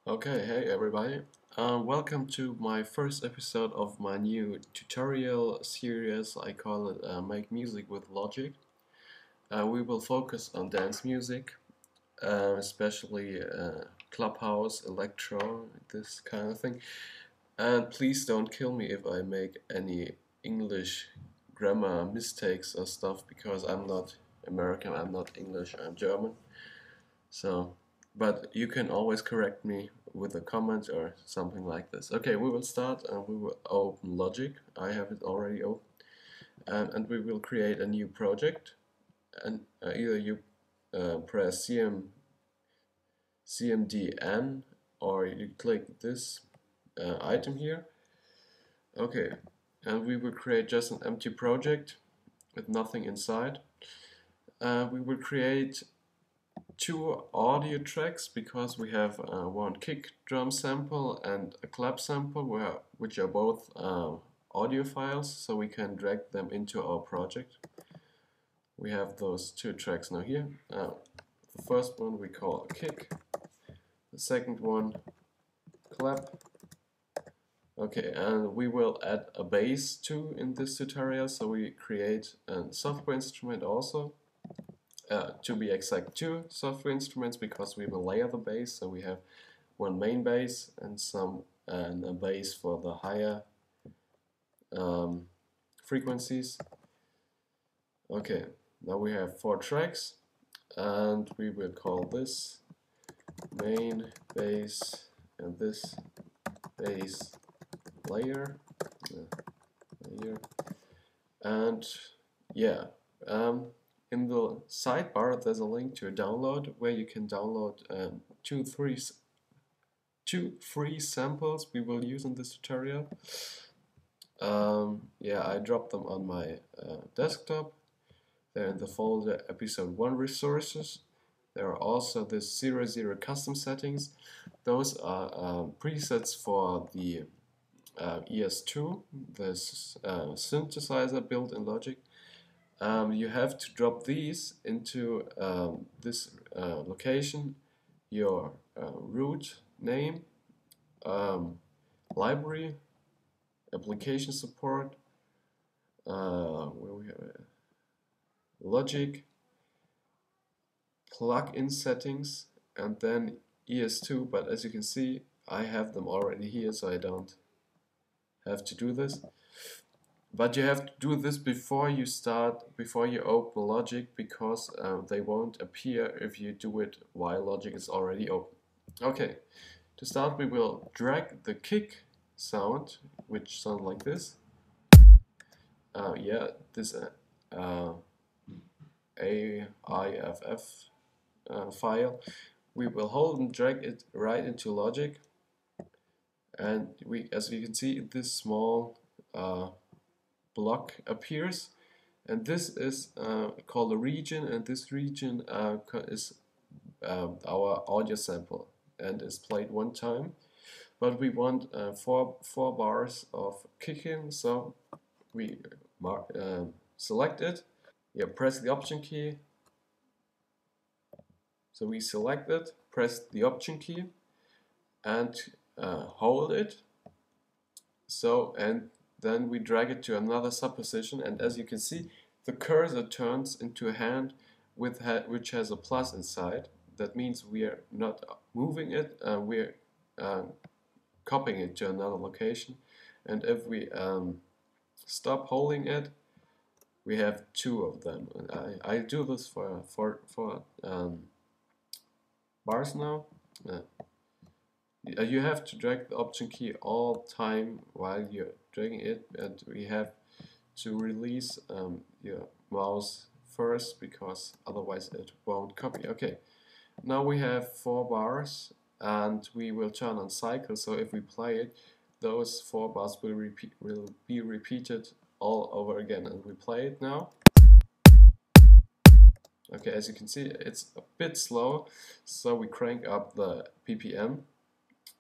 Okay, hey everybody. Welcome to my first episode of my new tutorial series. I call it Make Music with Logic. We will focus on dance music, especially clubhouse, electro, this kind of thing. And please don't kill me if I make any English grammar mistakes or stuff because I'm not American, I'm not English, I'm German. So, but you can always correct me with a comment or something like this. Okay, we will start and we will open Logic. I have it already open. And we will create a new project. And either you press CMDN or you click this item here. Okay, and we will create just an empty project with nothing inside. We will create two audio tracks because we have one kick drum sample and a clap sample which are both audio files, so we can drag them into our project. We have those two tracks now here. The first one we call kick, the second one clap. Okay, and we will add a bass too in this tutorial, so we create a software instrument also. To be exact, two software instruments because we will layer the bass. So we have one main bass and a bass for the higher frequencies. Okay, now we have 4 tracks, and we will call this main bass and this bass layer, and yeah. In the sidebar, there's a link to a download where you can download two free samples we will use in this tutorial. Yeah, I dropped them on my desktop. They're in the folder episode 1 resources. There are also the 00 custom settings. Those are presets for the ES2, this synthesizer built in Logic. You have to drop these into this location, your root name, library, application support, where we have Logic, plugin settings, and then ES2. But as you can see, I have them already here, so I don't have to do this. But you have to do this before you open Logic, because they won't appear if you do it while Logic is already open. Okay, to start we will drag the kick sound, which sounds like this. Yeah, this AIFF file. We will hold and drag it right into Logic, and as you can see, this small block appears, and this is called a region, and this region is our audio sample and is played one time, but we want four bars of kicking, so we select it. Yeah, press the option key. So we select it, press the option key, and hold it. So, and then we drag it to another subposition, and as you can see, the cursor turns into a hand which has a plus inside. That means we are not moving it, we're copying it to another location. And if we stop holding it, we have 2 of them. And I do this for bars now. You have to drag the option key all time while you're dragging it, and we have to release your mouse first because otherwise it won't copy. Okay, now we have 4 bars and we will turn on cycle, so if we play it, those 4 bars will be repeated all over again, and we play it now. Okay, as you can see, it's a bit slow, so we crank up the BPM,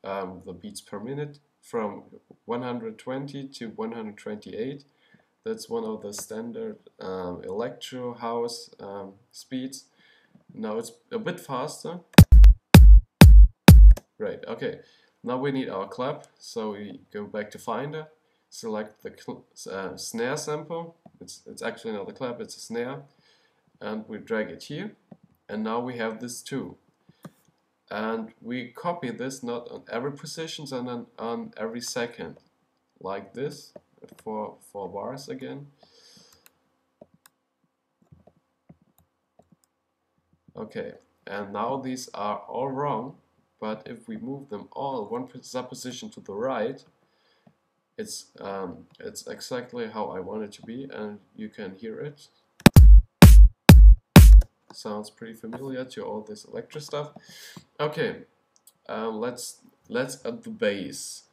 the beats per minute, from 120 to 128. That's one of the standard electro house speeds. Now it's a bit faster. Great. Okay. Now we need our clap. So we go back to Finder, select the snare sample. It's actually not a clap, it's a snare. And we drag it here. And now we have this too. And we copy this not on every position, and on every second. Like this, for 4 bars again. Okay, and now these are all wrong, but if we move them all one subposition to the right, it's exactly how I want it to be, and you can hear it. Sounds pretty familiar to all this electro stuff. Okay, let's add the bass.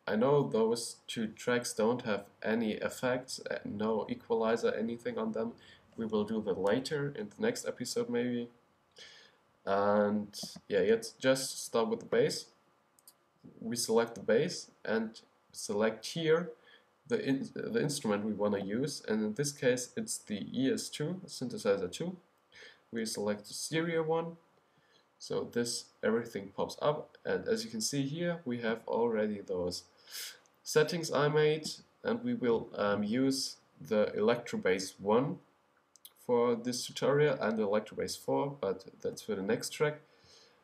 I know those 2 tracks don't have any effects, no equalizer, anything on them. We will do that later in the next episode maybe. And yeah, let's just start with the bass. We select the bass and select here the instrument we want to use, and in this case it's the ES2 synthesizer 2. We select the stereo one, so everything pops up, and as you can see here we have already those settings I made, and we will use the Electrobass 1 for this tutorial and the Electrobass 4, but that's for the next track.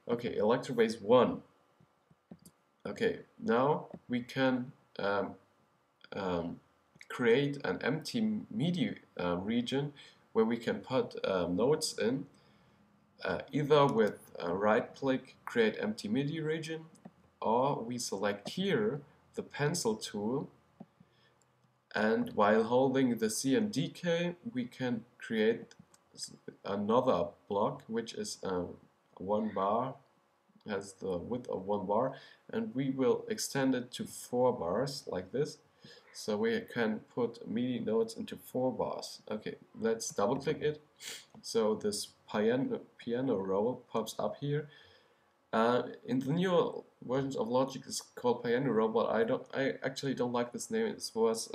Okay, Electrobass 1. Okay, now we can create an empty MIDI region where we can put notes in, either with right click, create empty MIDI region, or we select here the pencil tool, and while holding the CMDK we can create another block which is 1 bar, has the width of 1 bar, and we will extend it to 4 bars like this, so we can put MIDI notes into 4 bars. Okay, let's double click it, so this piano roll pops up here. In the newer versions of Logic it's called piano roll, but I actually don't like this name. It was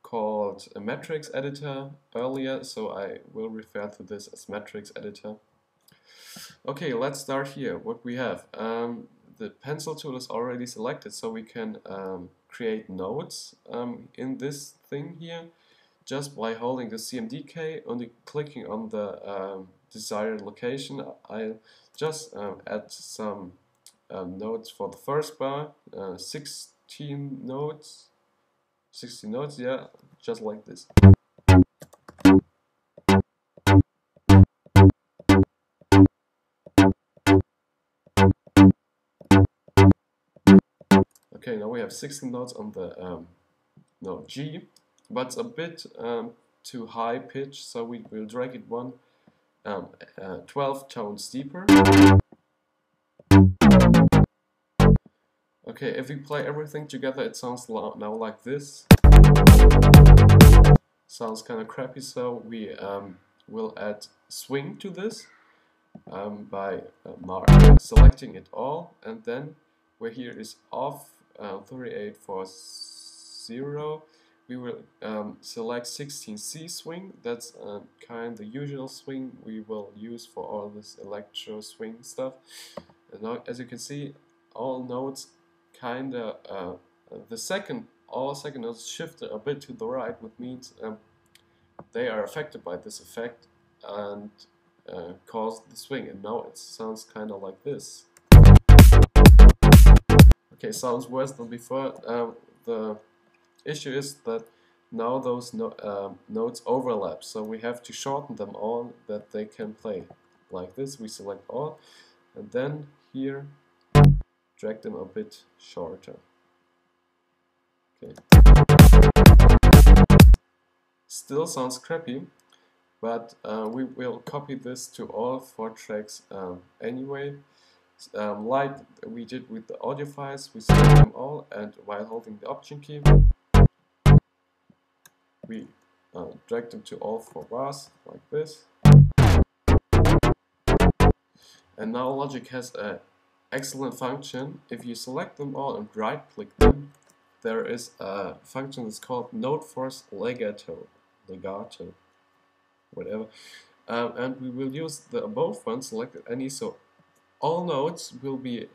called a Matrix editor earlier, so I will refer to this as Matrix editor. Okay, let's start here. What we have, the pencil tool is already selected, so we can create notes in this thing here just by holding the CMDK, only clicking on the desired location. I'll just add some notes for the first bar, 16 notes, yeah, just like this. Okay, now we have 16 notes on the note G, but it's a bit too high pitch, so we will drag it 12 tones deeper. Okay, if we play everything together, it sounds now like this. Sounds kind of crappy, so we will add swing to this by selecting it all, and then where here is off 3840, we will select 16C swing. That's kind of the usual swing we will use for all this electro swing stuff. And now, as you can see, all notes kind of all second notes shifted a bit to the right, which means they are affected by this effect and cause the swing. And now it sounds kind of like this. Okay, sounds worse than before. The issue is that now those notes overlap, so we have to shorten them all that they can play like this. We select all, and then here drag them a bit shorter. Okay. Still sounds crappy, but we will copy this to all 4 tracks anyway. Like we did with the audio files, we select them all, and while holding the Option key, we drag them to all 4 bars like this. And now Logic has an excellent function. If you select them all and right click them, there is a function that's called Note Force Legato, whatever. And we will use the above one, select any, so all nodes will be